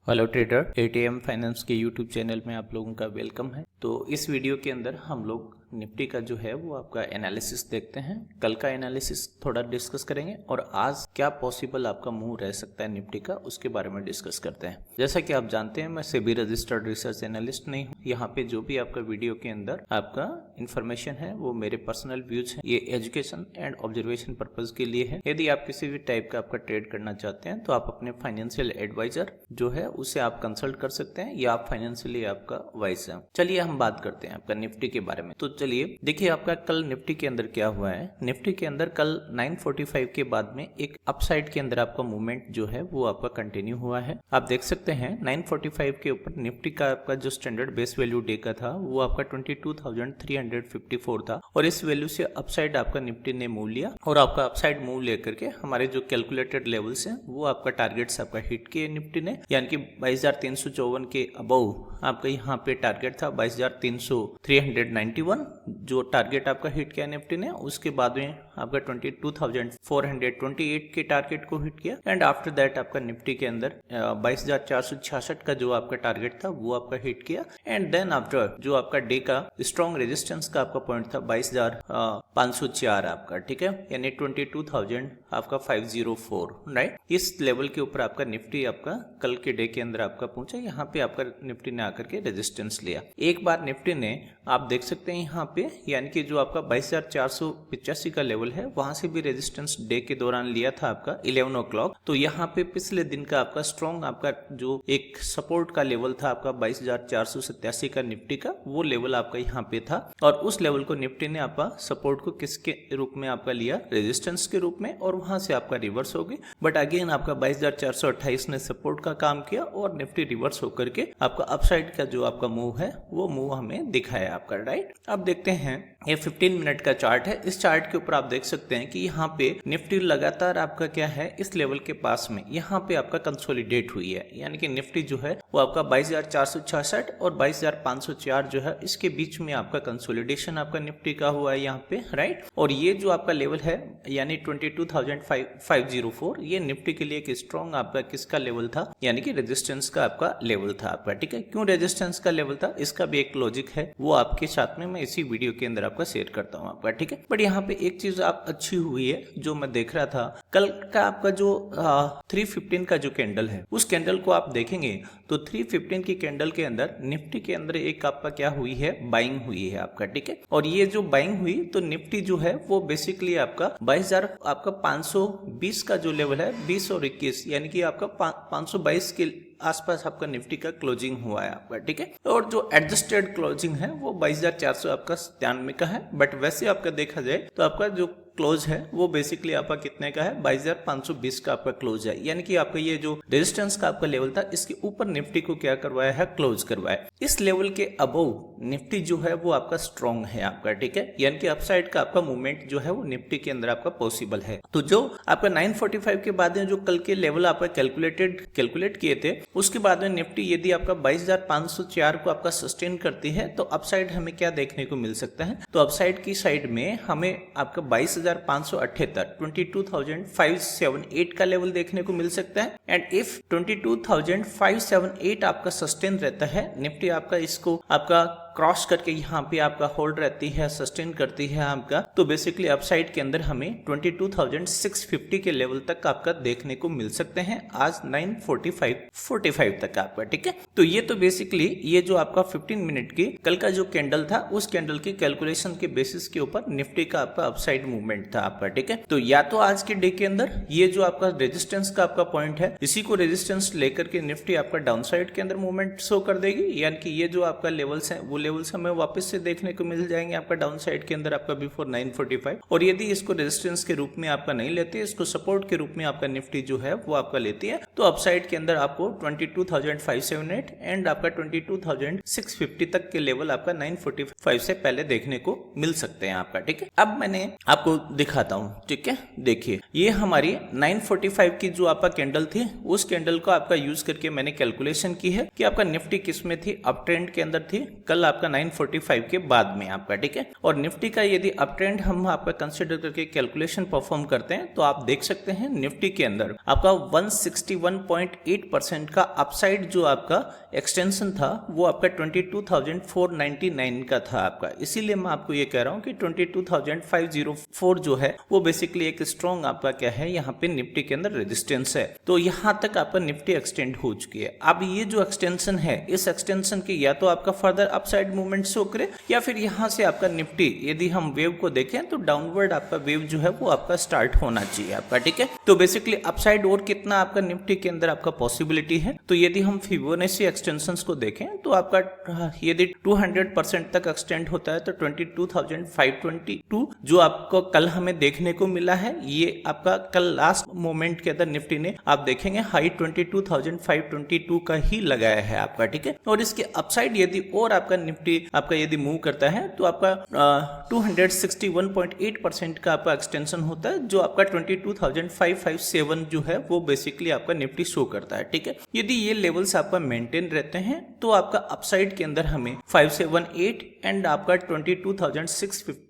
Hello trader, ATM finance के YouTube channel में आप लोगों का वेलकम है। तो इस वीडियो के अंदर हम लोग निफ्टी का जो है वो आपका एनालिसिस देखते हैं। कल का एनालिसिस थोड़ा डिस्कस करेंगे और आज क्या पॉसिबल आपका मूव रह सकता है निफ्टी का, उसके बारे में डिस्कस करते हैं। जैसा कि आप जानते हैं, मैं सेबी रजिस्टर्ड रिसर्च एनालिस्ट नहीं हूँ। यहाँ पे जो भी आपका वीडियो के अंदर आपका इंफॉर्मेशन है वो मेरे पर्सनल व्यूज हैं। ये एजुकेशन एंड ऑब्जर्वेशन पर्पज के लिए है। यदि आप किसी भी टाइप का आपका ट्रेड करना चाहते हैं तो आप अपने फाइनेंशियल एडवाइजर जो है उसे आप कंसल्ट कर सकते हैं या आप फाइनेंशियली आपका वाइज है। चलिए हम बात करते हैं आपका निफ्टी के बारे में। तो चलिए देखिए आपका कल निफ्टी के अंदर क्या हुआ है। निफ्टी के अंदर कल 945 के बाद में एक अपसाइड के अंदर आपका मूवमेंट जो है वो आपका कंटिन्यू हुआ है। आप देख सकते हैं 945 के ऊपर निफ्टी का आपका जो स्टैंडर्ड बेस वैल्यू डे का था वो आपका 22,354 था और इस वैल्यू से अपसाइड आपका निफ्टी ने मूव लिया और आपका अपसाइड मूव लेकर के हमारे जो कैलकुलेटेड लेवल्स हैं वो आपका टारगेट्स आपका हिट किए निफ्टी ने, यानी कि 22,354 के अबव आपका यहाँ पे टारगेट था 22,391 जो टारगेट आपका हिट किया निफ्टी ने। उसके बाद में आपका 22,428 के टारगेट को हिट किया एंड आफ्टर दैट आपका निफ्टी के अंदर 22,466 का जो आपका टारगेट था वो आपका हिट किया एंड देन आफ्टर जो आपका डे का स्ट्रॉन्ग रेजिस्टेंस का आपका पॉइंट था 22,504 आपका, ठीक है, यानी 22,000 आपका 504 राइट। इस लेवल के ऊपर आपका निफ्टी आपका कल के डे के अंदर आपका पहुंचा। यहाँ पे आपका निफ्टी ने आकर के रेजिस्टेंस लिया। एक बार निफ्टी ने आप देख सकते हैं यहाँ पे, यानी कि जो आपका 22,485 का लेवल है वहां से भी रेजिस्टेंस डे के दौरान लिया था आपका 11 o'clock। तो यहाँ पे पिछले दिन का आपका स्ट्रॉन्ग आपका जो एक सपोर्ट का लेवल था आपका 22,487 का निफ्टी का, वो लेवल आपका यहाँ पे था और उस लेवल को निफ्टी ने आपका सपोर्ट को किसके रूप में आपका लिया, रेजिस्टेंस के रूप में, और वहां से आपका रिवर्स हो गई। बट अगेन आपका 22,428 ने सपोर्ट का काम किया और निफ्टी रिवर्स होकर के आपका अपसाइड का जो आपका मूव है वो मूव हमें दिखाया आपका, राइट। अब देखते हैं ये 15 मिनट का चार्ट है। इस चार्ट के ऊपर आप देख सकते हैं कि यहाँ पे निफ्टी लगातार आपका क्या है, इस लेवल के पास में यहाँ पे आपका कंसोलिडेट हुई है, यानी कि निफ्टी जो है वो आपका 22,466 और 22,504 जो है इसके बीच में आपका कंसोलिडेशन आपका निफ्टी का हुआ है यहाँ पे, राइट। और ये जो आपका लेवल है यानी 22,504 ये निफ्टी के लिए एक स्ट्रॉन्ग आपका किसका लेवल था, यानी कि रेजिस्टेंस का आपका लेवल था आपका, ठीक है। क्यों रेजिस्टेंस का लेवल था इसका भी एक लॉजिक है, वो आपके साथ में मैं इसी वीडियो के अंदर आपका शेयर करता हूँ आपका, ठीक है। बट यहाँ पे एक चीज आप अच्छी हुई है जो मैं देख रहा था कल का आपका जो 315 का जो कैंडल है उस कैंडल को आप देखेंगे तो 315 की कैंडल के अंदर निफ्टी के अंदर एक आपका क्या हुई है, बाइंग हुई है आपका, ठीक है। और ये जो बाइंग हुई तो निफ्टी जो है वो बेसिकली आपका 22,000 आपका 520 का जो लेवल है 20 और 21 यानी कि आपका 522 के आसपास आपका निफ्टी का क्लोजिंग हुआ है आपका, ठीक है। और जो एडजस्टेड क्लोजिंग है वो 22,400 आपका 97 का है। बट वैसे आपका देखा जाए तो आपका जो क्लोज है वो बेसिकली आपका कितने का है, 22,520 का आपका क्लोज है, यानी कि आपका ये जो रेजिस्टेंस का आपका लेवल था इसके ऊपर निफ्टी को क्या करवाया है, क्लोज करवाया। इस लेवल के अबव निफ्टी जो है वो आपका स्ट्रॉन्ग है आपका, ठीक है, यानी कि अपसाइड का आपका मूवमेंट जो है वो निफ्टी के अंदर आपका पॉसिबल है। तो जो आपका 945 के बाद में जो कल के लेवल आपका कैलकुलेट किए थे उसके बाद में निफ्टी यदि आपका 22,504 को आपका सस्टेन करती है तो अपसाइड हमें क्या देखने को मिल सकता है, तो अपसाइड की साइड में हमें आपका 22,578 22,578 का लेवल देखने को मिल सकता है। एंड इफ 22,578 आपका सस्टेन रहता है, निफ्टी आपका इसको आपका क्रॉस करके यहाँ पे आपका होल्ड रहती है, सस्टेन करती है आपका, तो बेसिकली अपसाइड के अंदर हमें 22,650 के लेवल तक आपका देखने को मिल सकते हैं आज 9:45 तक आपका, ठीक है। तो ये तो बेसिकली ये जो आपका 15 मिनट की कल का जो कैंडल था उस कैंडल की कैलकुलेशन के बेसिस के ऊपर निफ्टी का आपका अपसाइड मूवमेंट था आपका, ठीक है। तो या तो आज के डे के अंदर ये जो आपका रेजिस्टेंस का आपका पॉइंट है इसी को रेजिस्टेंस लेकर के निफ्टी आपका डाउन साइड के अंदर मूवमेंट शो कर देगी, यानी कि ये जो आपका लेवल्स है वो लेवल्स हमें वापस से देखने को मिल जाएंगे आपका डाउन साइड के अंदर आपका बिफोर 9:45। और यदि इसको रेजिस्टेंस के रूप में आपका नहीं लेते, इसको सपोर्ट के रूप में आपका निफ्टी जो है वो आपका लेती है, तो अपसाइड के अंदर आपको 22,578 एंड आपका 22,650 तक के लेवल आपका 9:45 से पहले देखने को मिल सकते हैं आपका, ठीक है। अब मैंने आपको दिखाता हूं, ठीक है। देखिए ये हमारी 9:45 की जो आपका कैंडल थी उस कैंडल को आपका यूज करके मैंने कैलकुलेशन की है कि आपका निफ्टी किस में थी, अप ट्रेंड के अंदर थी। कल आपका 945 के बाद में आपका, ठीक है। और निफ्टी का यदि अप ट्रेंड हम आपका कंसिडर करके कैलकुलेशन परफॉर्म करते हैं तो आप देख सकते हैं निफ्टी के अंदर आपका 161.8% का अपसाइड जो आपका एक्सटेंशन था वो आपका 22,499 का था आपका। इसीलिए मैं आपको ये कह रहा हूँ कि 22,504 जो है वो बेसिकली एक स्ट्रॉन्ग आपका क्या है यहाँ पे निफ्टी के अंदर रेजिस्टेंस है। तो यहाँ तक आपका निफ्टी एक्सटेंड हो चुकी है। अब ये जो एक्सटेंशन है इस एक्सटेंशन के या तो आपका फर्दर अपसाइड मूवमेंट शो करे या फिर यहाँ से आपका निफ्टी यदि हम वेव को देखें तो डाउनवर्ड आपका वेव जो है वो आपका स्टार्ट होना चाहिए आपका, ठीक है। तो बेसिकली अपसाइड और कितना आपका निफ्टी के अंदर आपका पॉसिबिलिटी है, तो यदि हम फिबोनाची एक्सटेंशंस को देखें तो आपका यदि 200% तक एक्सटेंड होता है तो 22,522 जो आपको कल हमें देखने को मिला है, ये आपका कल लास्ट मोमेंट के अंदर निफ्टी ने आप देखेंगे हाई 22,522 का ही लगाया है आपका, ठीक है। और इसके अपसाइड यदि और आपका निफ्टी आपका यदि मूव करता है तो आपका 261.8% का आपका एक्सटेंशन होता है जो आपका 22,557 जो है वो बेसिकली आपका निफ्टी शो करता है, ठीक है। यदि ये लेवल्स आपका मेंटेन रहते हैं तो आपका अपसाइड के अंदर हमें 578 एंड आपका 22,650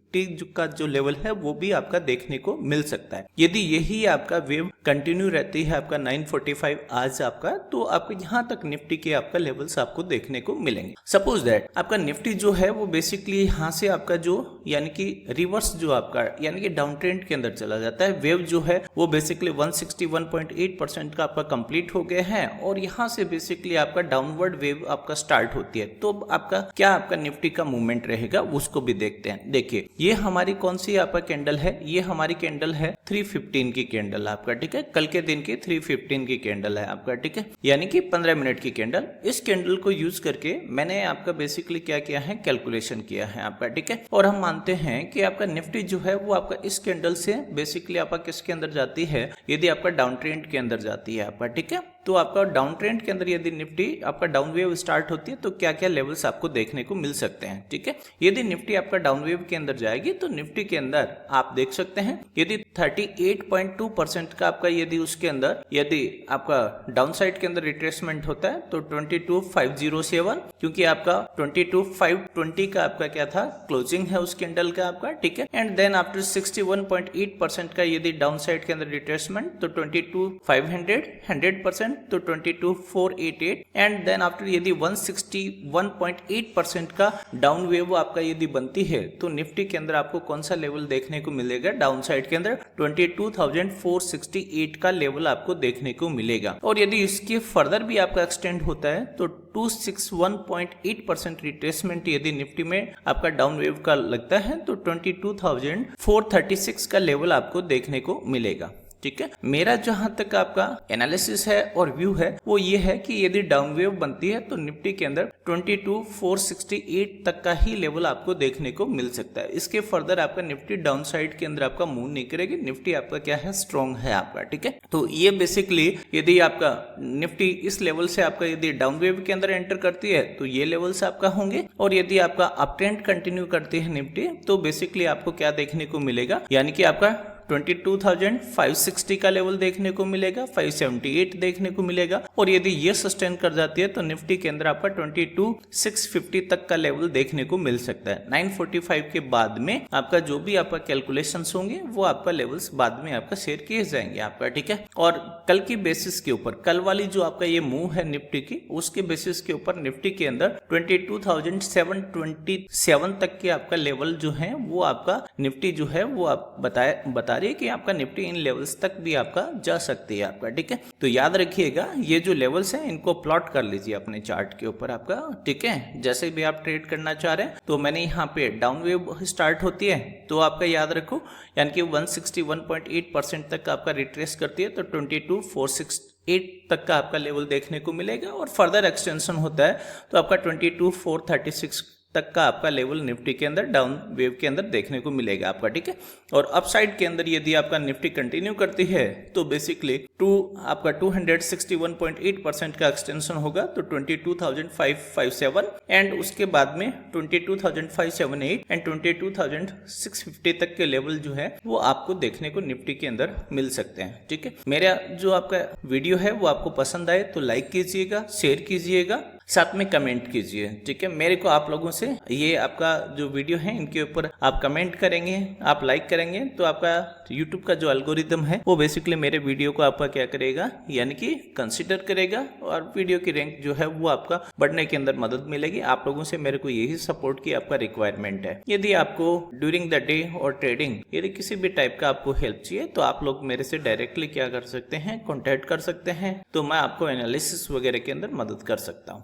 का जो लेवल है वो भी आपका देखने को मिल सकता है। यदि यही आपका वेव कंटिन्यू रहती है आपका 945 आज आपका, तो आपको यहाँ तक निफ्टी के आपका लेवल्स आपको देखने को मिलेंगे। सपोज दैट आपका निफ्टी जो है वो बेसिकली यहाँ से आपका जो यानी कि रिवर्स जो आपका यानी कि डाउन ट्रेंड के अंदर चला जाता है, वेव जो है वो बेसिकली 161.8% का आपका कंप्लीट हो गया है और यहाँ से बेसिकली आपका डाउनवर्ड वेव आपका स्टार्ट होती है। तो आपका क्या आपका निफ्टी का मूवमेंट रहेगा उसको भी देखते हैं। देखिए ये हमारी कौन सी आपका कैंडल है, ये हमारी कैंडल है 315 की कैंडल आपका, ठीक है। कल के दिन की 315 की कैंडल है आपका, ठीक है, यानी कि 15 मिनट की कैंडल। इस कैंडल को यूज करके मैंने आपका बेसिकली क्या किया है, कैलकुलेशन किया है आपका, ठीक है। और हम मानते हैं कि आपका निफ्टी जो है वो आपका इस कैंडल से बेसिकली आपका किसके अंदर जाती है, यदि आपका डाउन ट्रेंड के अंदर जाती है आपका, ठीक है। तो आपका डाउन ट्रेंड के अंदर यदि निफ्टी आपका डाउन वेव स्टार्ट होती है तो क्या क्या लेवल्स आपको देखने को मिल सकते हैं, ठीक है। यदि निफ्टी आपका डाउन वेव के अंदर जाएगी तो निफ्टी के अंदर आप देख सकते हैं यदि 38.2% का आपका यदि उसके अंदर यदि आपका डाउन साइड के अंदर रिट्रेसमेंट होता है तो 22,507, क्योंकि आपका 22,520 का आपका क्या था क्लोजिंग है उस कैंडल का आपका, ठीक है। एंड देन आफ्टर 61.8% का यदि डाउन साइड के अंदर रिट्रेसमेंट तो 22,500 100% तो 22,488 एंड देन आफ्टर यदि 161.8% का डाउन वेव आपका यदि बनती है तो निफ्टी के अंदर आपको कौन सा लेवल देखने को मिलेगा, डाउन साइड के अंदर 22,468 का लेवल आपको देखने को मिलेगा। और यदि इसके फर्दर भी आपका एक्सटेंड होता है तो 261.8% रिट्रेसमेंट यदि निफ्टी में आपका डाउन वेव का लगता है तो 22,436 का लेवल आपको देखने को मिलेगा, ठीक है। मेरा जहां तक आपका एनालिसिस है और व्यू है वो ये है कि यदि डाउन वेव बनती है तो निफ्टी के अंदर 22,468 तक का ही लेवल आपको देखने को मिल सकता है। इसके फर्दर आपका निफ्टी डाउन साइड के अंदर आपका मूव नहीं करेगी, निफ्टी आपका क्या है स्ट्रॉन्ग है आपका, ठीक है। तो ये बेसिकली यदि आपका निफ्टी इस लेवल से आपका यदि डाउन वेव के अंदर एंटर करती है तो ये लेवल्स आपका होंगे, और यदि आपका अप ट्रेंड कंटिन्यू करती है निफ्टी तो बेसिकली आपको क्या देखने को मिलेगा, यानी कि आपका 22,560 का लेवल देखने को मिलेगा, 578 देखने को मिलेगा। और यदि ये सस्टेन कर जाती है तो निफ्टी के अंदर आपका 22,650 तक का लेवल देखने को मिल सकता है। 945 के बाद में आपका जो भी आपका कैलकुलेशंस होंगे वो आपका लेवल्स बाद में आपका शेयर किए जाएंगे आपका, ठीक है। और कल की बेसिस के ऊपर, कल वाली जो आपका ये मूव है निफ्टी की, उसके बेसिस के ऊपर निफ्टी के अंदर 22,727 तक के आपका लेवल जो है वो आपका निफ्टी जो है वो आप बता रही है कि आपका निफ्टी इन लेवल्स तक भी आपका जा सकती है आपका, ठीक है। तो याद रखिएगा ये जो लेवल्स हैं इनको प्लॉट कर लीजिए अपने चार्ट के ऊपर आपका, ठीक है। जैसे भी आप ट्रेड करना चाह रहे हैं तो मैंने यहाँ पे डाउन वेव स्टार्ट होती है तो आपका याद रखो यानी कि 161.8% तक आपका रिट्रेस करती है तो 22,468 तक का आपका लेवल देखने को मिलेगा, और फर्दर एक्सटेंशन होता है तो आपका 22,436 तक का आपका लेवल निफ्टी के अंदर डाउन वेव के अंदर देखने को मिलेगा आपका, ठीक है। और अपसाइड के अंदर यदि आपका निफ्टी कंटिन्यू करती है तो बेसिकली आपका 261.8% का एक्सटेंशन होगा तो 22,557 एंड उसके बाद में 22,578 एंड 22,650 तक के लेवल जो है वो आपको देखने को निफ्टी के अंदर मिल सकते हैं, ठीक है। मेरा जो आपका वीडियो है वो आपको पसंद आए तो लाइक कीजिएगा, शेयर कीजिएगा साथ में कमेंट कीजिए, ठीक है। मेरे को आप लोगों से ये आपका जो वीडियो है इनके ऊपर आप कमेंट करेंगे, आप लाइक करेंगे तो आपका यूट्यूब का जो एल्गोरिदम है वो बेसिकली मेरे वीडियो को आपका क्या करेगा, यानी कि कंसिडर करेगा और वीडियो की रैंक जो है वो आपका बढ़ने के अंदर मदद मिलेगी। आप लोगों से मेरे को यही सपोर्ट की आपका रिक्वायरमेंट है। यदि आपको ड्यूरिंग द डे और ट्रेडिंग यदि किसी भी टाइप का आपको हेल्प चाहिए तो आप लोग मेरे से डायरेक्टली क्या कर सकते हैं, कॉन्टेक्ट कर सकते हैं, तो मैं आपको एनालिसिस वगैरह के अंदर मदद कर सकता हूँ।